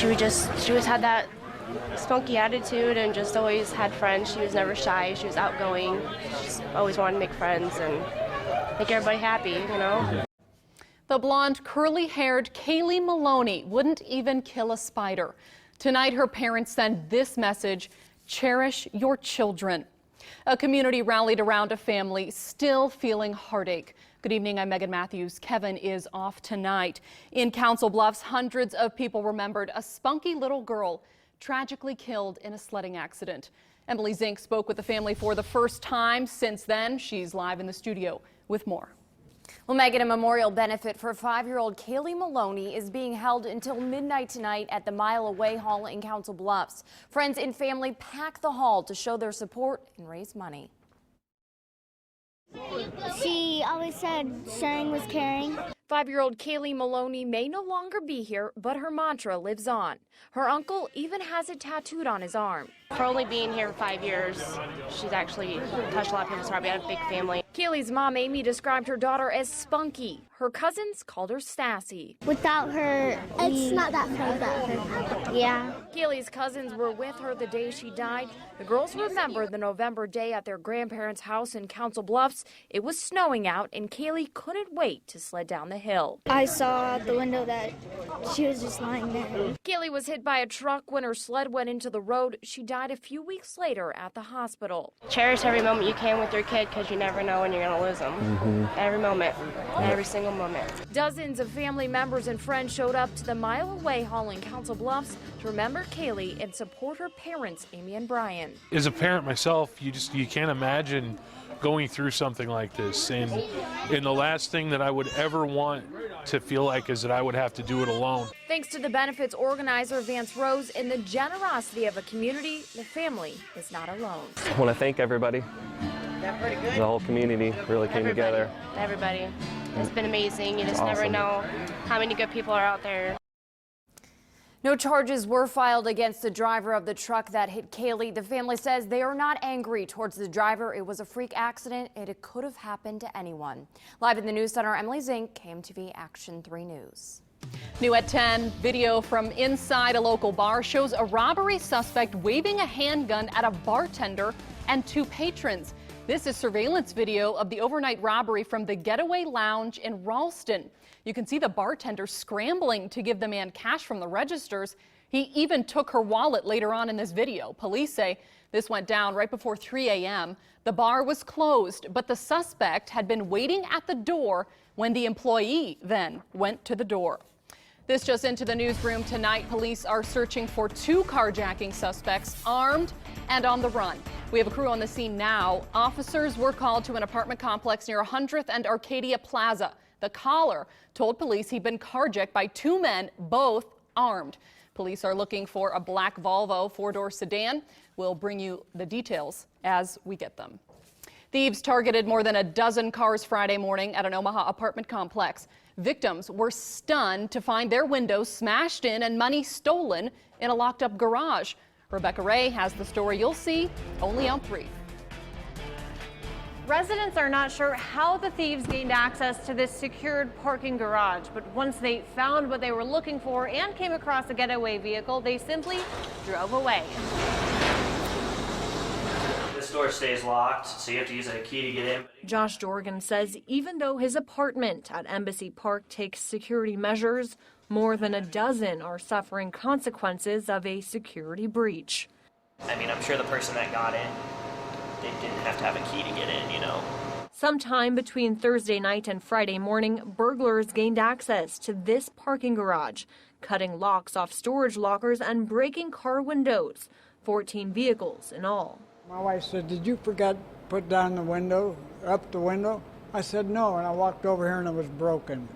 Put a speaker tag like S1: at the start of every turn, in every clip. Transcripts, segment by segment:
S1: she was had that spunky attitude and just always had friends. She was never shy. She was outgoing. She just always wanted to make friends and make everybody happy, you know.
S2: The blonde, curly-haired Kaylee Maloney wouldn't even kill a spider. Tonight, her parents send this message: cherish your children. A community rallied around a family still feeling heartache. Good evening, I'm Megan Matthews. Kevin is off tonight. In Council Bluffs, hundreds of people remembered a spunky little girl tragically killed in a sledding accident. Emily Zink spoke with the family for the first time since then. She's live in the studio with more.
S3: Well, Megan, a memorial benefit for 5-year-old Kaylee Maloney is being held until midnight tonight at the Mile Away Hall in Council Bluffs. Friends and family pack the hall to show their support and raise money.
S4: She always said sharing was caring.
S3: 5-year-old Kaylee Maloney may no longer be here, but her mantra lives on. Her uncle even has it tattooed on his arm.
S1: For only being here 5 years, she's actually touched a lot of people's heart. We had a big family.
S3: Kaylee's mom, Amy, described her daughter as spunky. Her cousins called her sassy.
S4: Without her, it's not that fun without her. Yeah.
S3: Kaylee's cousins were with her the day she died. The girls remember the November day at their grandparents' house in Council Bluffs. It was snowing out, and Kaylee couldn't wait to sled down the hill.
S4: I saw out the window that she was just lying there.
S3: Kaylee was hit by a truck when her sled went into the road. She died a few weeks later at the hospital.
S1: Cherish every moment you can with your kid, because you never know when you're going to lose them. Every moment, every single moment.
S3: Dozens of family members and friends showed up to the Mile Away Hall in Council Bluffs to remember Kaylee and support her parents, Amy and Brian.
S5: As a parent myself, you can't imagine going through something like this. And the last thing that I would ever want to feel like is that I would have to do it alone.
S3: Thanks to the benefits organizer Vance Rose and the generosity of a community, the family is not alone.
S6: I want to thank everybody. The whole community really came together.
S1: Everybody. It's been amazing. You just never know how many good people are out there.
S3: No charges were filed against the driver of the truck that hit Kaylee. The family says they are not angry towards the driver. It was a freak accident and it could have happened to anyone. Live in the News Center, Emily Zink, KMTV Action 3 News.
S2: New at 10, video from inside a local bar shows a robbery suspect waving a handgun at a bartender and 2 patrons. This is surveillance video of the overnight robbery from the Getaway Lounge in Ralston. You can see the bartender scrambling to give the man cash from the registers. He even took her wallet later on in this video. Police say this went down right before 3 a.m. The bar was closed, but the suspect had been waiting at the door when the employee then went to the door. This just into the newsroom tonight. Police are searching for 2 carjacking suspects armed and on the run. We have a crew on the scene now. Officers were called to an apartment complex near 100th and Arcadia Plaza. The caller told police he'd been carjacked by 2 men, both armed. Police are looking for a black Volvo 4-door sedan. We'll bring you the details as we get them. Thieves targeted more than a dozen cars Friday morning at an Omaha apartment complex. Victims were stunned to find their windows smashed in and money stolen in a locked-up garage. Rebecca Ray has the story you'll see only on 3.
S7: Residents are not sure how the thieves gained access to this secured parking garage, but once they found what they were looking for and came across a getaway vehicle, they simply drove away.
S8: This door stays locked, so you have to use a key to get in.
S7: Josh Dorgan says even though his apartment at Embassy Park takes security measures, more than a dozen are suffering consequences of a security breach.
S8: I mean, I'm sure the person that got in, they didn't have to have a key to get in, you know.
S7: Sometime between Thursday night and Friday morning, burglars gained access to this parking garage, cutting locks off storage lockers and breaking car windows. 14 vehicles in all.
S9: My wife said, "Did you forget to put down the window, up the window?" I said, "No," and I walked over here and it was broken.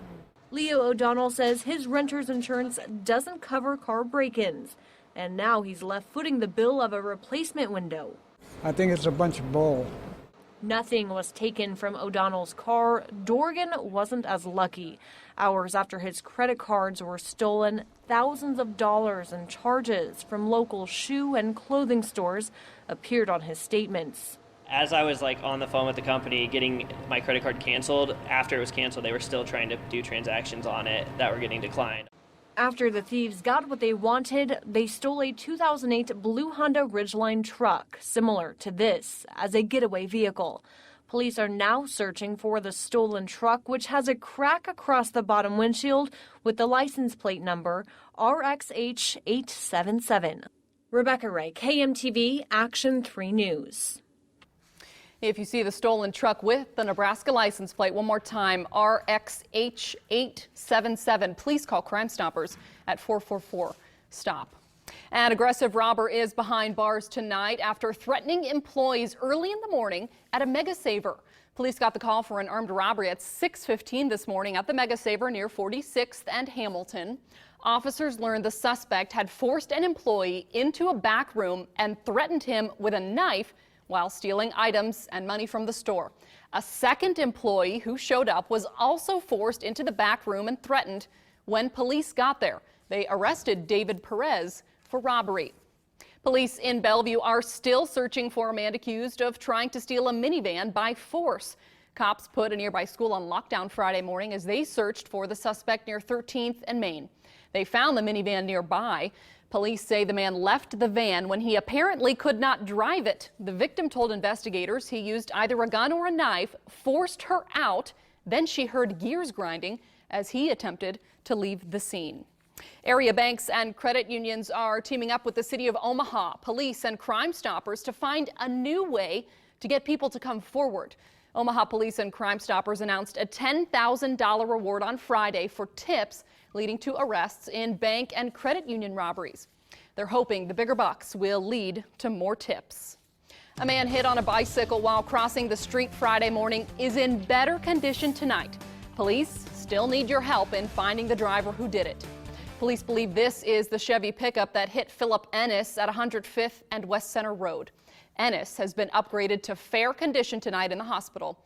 S7: Leo O'Donnell says his renter's insurance doesn't cover car break-ins, and now he's left footing the bill of a replacement window.
S9: I think it's a bunch of bull.
S7: Nothing was taken from O'Donnell's car. Dorgan wasn't as lucky. Hours after his credit cards were stolen, thousands of dollars in charges from local shoe and clothing stores appeared on his statements.
S8: As I was on the phone with the company getting my credit card canceled, after it was canceled, they were still trying to do transactions on it that were getting declined.
S7: After the thieves got what they wanted, they stole a 2008 blue Honda Ridgeline truck, similar to this, as a getaway vehicle. Police are now searching for the stolen truck, which has a crack across the bottom windshield with the license plate number RXH877. Rebecca Ray, KMTV, Action 3 News.
S2: If you see the stolen truck with the Nebraska license plate, one more time, RXH877, please call Crime Stoppers at 444-STOP. An aggressive robber is behind bars tonight after threatening employees early in the morning at a Mega Saver. Police got the call for an armed robbery at 6:15 this morning at the Mega Saver near 46th and Hamilton. Officers learned the suspect had forced an employee into a back room and threatened him with a knife while stealing items and money from the store. A second employee who showed up was also forced into the back room and threatened. When police got there, they arrested David Perez for robbery. Police in Bellevue are still searching for a man accused of trying to steal a minivan by force. Cops put a nearby school on lockdown Friday morning as they searched for the suspect near 13th and Main. They found the minivan nearby. Police say the man left the van when he apparently could not drive it. The victim told investigators he used either a gun or a knife, forced her out, then she heard gears grinding as he attempted to leave the scene. Area banks and credit unions are teaming up with the city of Omaha, police and Crime Stoppers to find a new way to get people to come forward. Omaha Police and Crime Stoppers announced a $10,000 reward on Friday for tips leading to arrests in bank and credit union robberies. They're hoping the bigger bucks will lead to more tips. A man hit on a bicycle while crossing the street Friday morning is in better condition tonight. Police still need your help in finding the driver who did it. Police believe this is the Chevy pickup that hit Philip Ennis at 105th and West Center Road. Ennis has been upgraded to fair condition tonight in the hospital.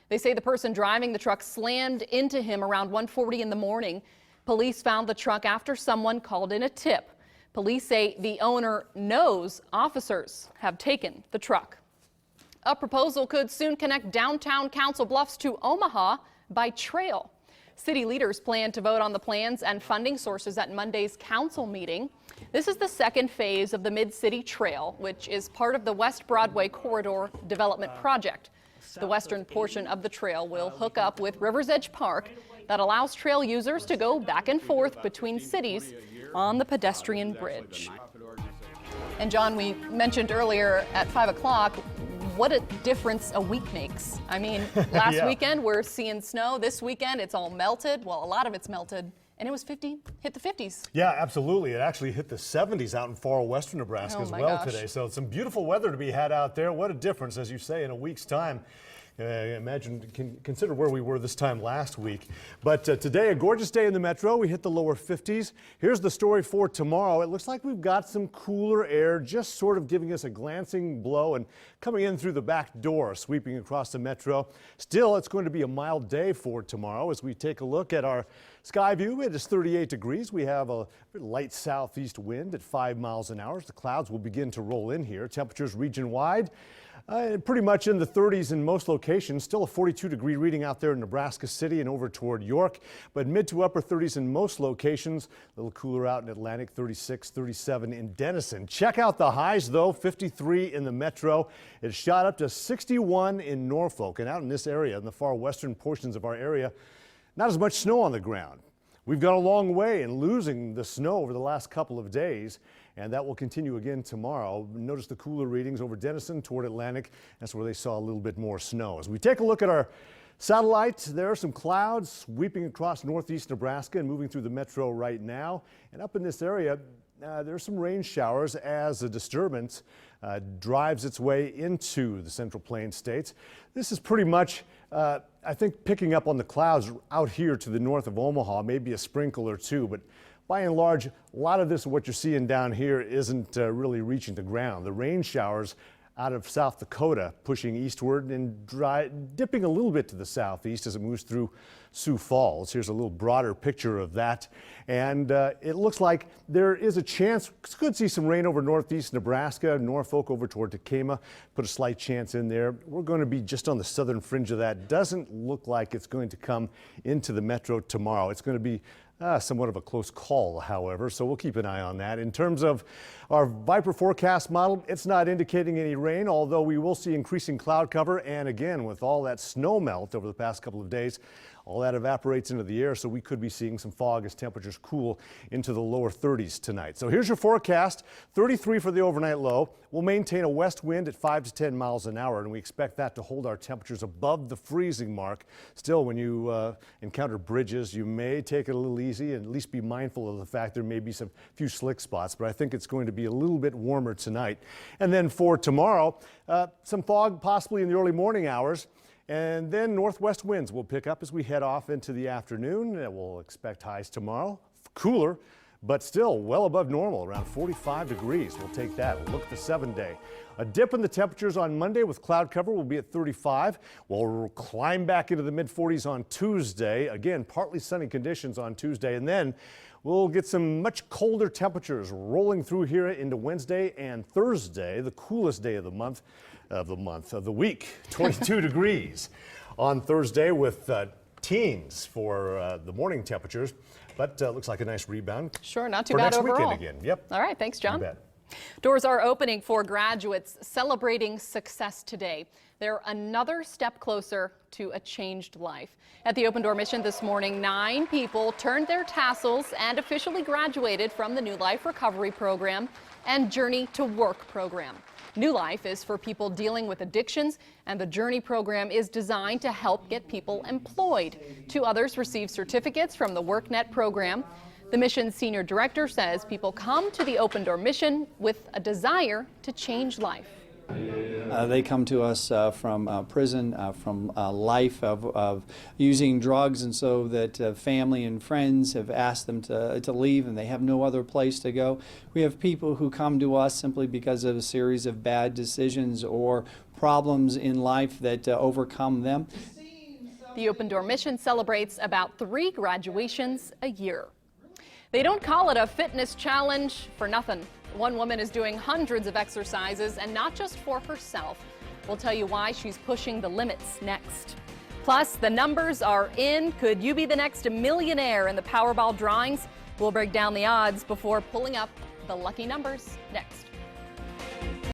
S2: They say the person driving the truck slammed into him around 1:40 in the morning. Police found the truck after someone called in a tip. Police say the owner knows officers have taken the truck. A proposal could soon connect downtown Council Bluffs to Omaha by trail. City leaders plan to vote on the plans and funding sources at Monday's council meeting. This is the second phase of the Mid-City Trail, which is part of the West Broadway Corridor Development Project. The western portion of the trail will hook up with River's Edge Park that allows trail users to go back and forth between cities on the pedestrian bridge. And John, we mentioned earlier at 5 o'clock what a difference a week makes. I mean, last weekend we're seeing snow. This weekend it's all melted. Well, a lot of it's melted. And it was hit the 50s.
S10: Yeah, absolutely. It actually hit the 70s out in far western Nebraska as well today. So some beautiful weather to be had out there. What a difference, as you say, in a week's time. Consider where we were this time last week. But today, a gorgeous day in the metro. We hit the lower 50s. Here's the story for tomorrow. It looks like we've got some cooler air just sort of giving us a glancing blow and coming in through the back door, sweeping across the metro. Still, it's going to be a mild day for tomorrow as we take a look at our sky view. It is 38 degrees. We have a light southeast wind at 5 miles an hour. The clouds will begin to roll in here. Temperatures region-wide. Pretty much in the 30s in most locations. Still a 42-degree reading out there in Nebraska City and over toward York, but mid to upper 30s in most locations. A little cooler out in Atlantic, 36, 37 in Denison. Check out the highs, though. 53 in the metro. It shot up to 61 in Norfolk, and out in this area, in the far western portions of our area, not as much snow on the ground. We've got a long way in losing the snow over the last couple of days, and that will continue again tomorrow. Notice the cooler readings over Denison toward Atlantic. That's where they saw a little bit more snow. As we take a look at our satellite, there are some clouds sweeping across northeast Nebraska and moving through the metro right now. And up in this area, there's some rain showers as a disturbance drives its way into the Central Plains states. This is pretty much, I think, picking up on the clouds out here to the north of Omaha, maybe a sprinkle or two, but by and large, a lot of this, what you're seeing down here, isn't really reaching the ground. The rain showers out of South Dakota pushing eastward and dipping a little bit to the southeast as it moves through Sioux Falls. Here's a little broader picture of that. And it looks like there is a chance, could see some rain over northeast Nebraska, Norfolk over toward Tekamah, put a slight chance in there. We're going to be just on the southern fringe of that. Doesn't look like it's going to come into the metro tomorrow. It's going to be Somewhat of a close call, however, so we'll keep an eye on that. In terms of our Viper forecast model, it's not indicating any rain, although we will see increasing cloud cover. And again, with all that snow melt over the past couple of days, all that evaporates into the air, so we could be seeing some fog as temperatures cool into the lower 30s tonight. So here's your forecast. 33 for the overnight low. We'll maintain a west wind at 5 to 10 miles an hour, and we expect that to hold our temperatures above the freezing mark. Still, when you encounter bridges, you may take it a little easy and at least be mindful of the fact there may be some few slick spots, but I think it's going to be a little bit warmer tonight. And then for tomorrow, some fog possibly in the early morning hours. And then northwest winds will pick up as we head off into the afternoon. We'll expect highs tomorrow, cooler, but still well above normal, around 45 degrees. We'll take that. We'll look at the 7-day. A dip in the temperatures on Monday with cloud cover will be at 35. We'll climb back into the mid-40s on Tuesday. Again, partly sunny conditions on Tuesday. And then we'll get some much colder temperatures rolling through here into Wednesday and Thursday, the coolest day of the week, 22 degrees on Thursday with teens for the morning temperatures, but looks like a nice rebound.
S2: Sure, not too
S10: for
S2: bad
S10: next
S2: overall.
S10: weekend again. Yep.
S2: All right, thanks, John.
S10: You bet.
S2: Doors are opening for graduates celebrating success today. They're another step closer to a changed life. At the Open Door Mission this morning, 9 people turned their tassels and officially graduated from the New Life Recovery Program and Journey to Work program. New Life is for people dealing with addictions, and the Journey program is designed to help get people employed. 2 others received certificates from the WorkNet program. The mission's senior director says people come to the Open Door Mission with a desire to change life.
S11: They come to us from prison, from life of using drugs, and so that family and friends have asked them to leave and they have no other place to go. We have people who come to us simply because of a series of bad decisions or problems in life that overcome them.
S2: The Open Door Mission celebrates about 3 graduations a year. They don't call it a fitness challenge for nothing. One woman is doing hundreds of exercises, and not just for herself. We'll tell you why she's pushing the limits next. Plus, the numbers are in. Could you be the next millionaire in the Powerball drawings? We'll break down the odds before pulling up the lucky numbers next.